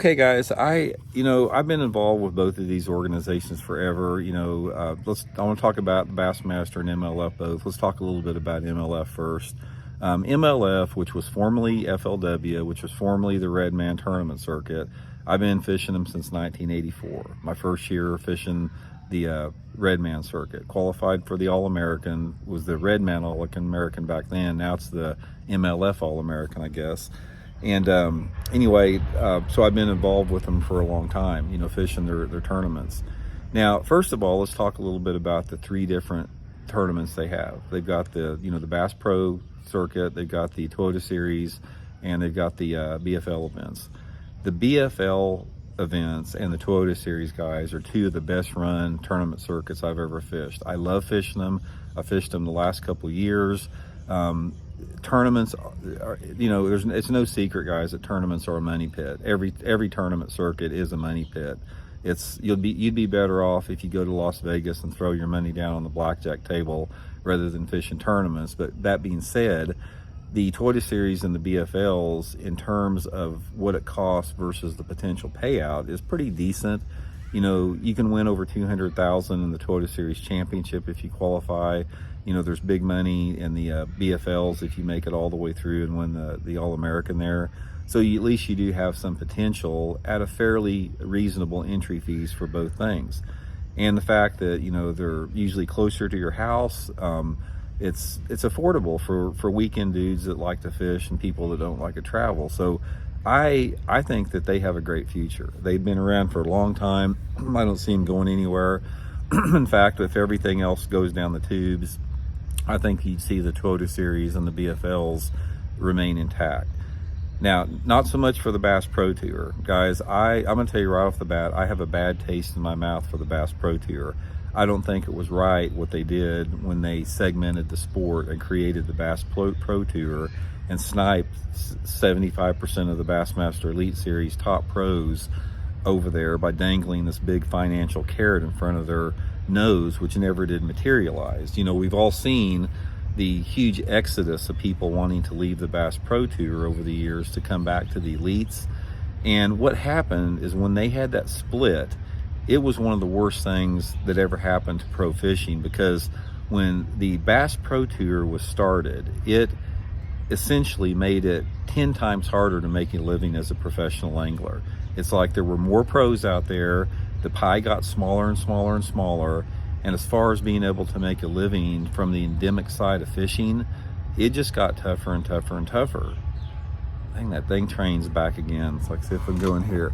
Okay, guys, I've been involved with both of these organizations forever. I want to talk about Bassmaster and MLF both. Let's talk a little bit about MLF first. MLF, which was formerly FLW, which was formerly the Red Man Tournament Circuit. I've been fishing them since 1984. My first year fishing the Red Man Circuit. Qualified for the All-American, was the Red Man All-American back then. Now it's the MLF All-American, I guess. And so I've been involved with them for a long time, fishing their tournaments. Now, first of all, let's talk a little bit about the three different tournaments they have. They've got the Bass Pro Circuit, they've got the Toyota Series, and they've got the BFL events. The BFL events and the Toyota Series, guys, are two of the best run tournament circuits I've ever fished. I love fishing them. I fished them the last couple of years. Tournaments are, it's no secret, guys, that tournaments are a money pit. Every tournament circuit is a money pit. You'd be better off if you go to Las Vegas and throw your money down on the blackjack table rather than fishing tournaments. But that being said, the Toyota Series and the BFLs, in terms of what it costs versus the potential payout, is pretty decent. You can win over $200,000 in the Toyota Series Championship if you qualify. There's big money in the BFLs if you make it all the way through and win the All-American there. So at least you do have some potential at a fairly reasonable entry fees for both things. And the fact that, they're usually closer to your house, it's affordable for weekend dudes that like to fish and people that don't like to travel. So I think that they have a great future. They've been around for a long time. I don't see them going anywhere. In fact, if everything else goes down the tubes, I think you'd see the Toyota Series and the BFLs remain intact. Now, not so much for the Bass Pro Tour. Guys, I'm going to tell you right off the bat, I have a bad taste in my mouth for the Bass Pro Tour. I don't think it was right what they did when they segmented the sport and created the Bass Pro Tour and sniped 75% of the Bassmaster Elite Series top pros over there by dangling this big financial carrot in front of their nose, which never did materialize. We've all seen the huge exodus of people wanting to leave the Bass Pro Tour over the years to come back to the elites. And what happened is when they had that split, it was one of the worst things that ever happened to pro fishing, because when the Bass Pro Tour was started, it essentially made it 10 times harder to make a living as a professional angler. It's like there were more pros out there, the pie got smaller and smaller and smaller, and as far as being able to make a living from the endemic side of fishing, it just got tougher and tougher and tougher. Dang, that thing train's back again. It's like, see if I'm going here.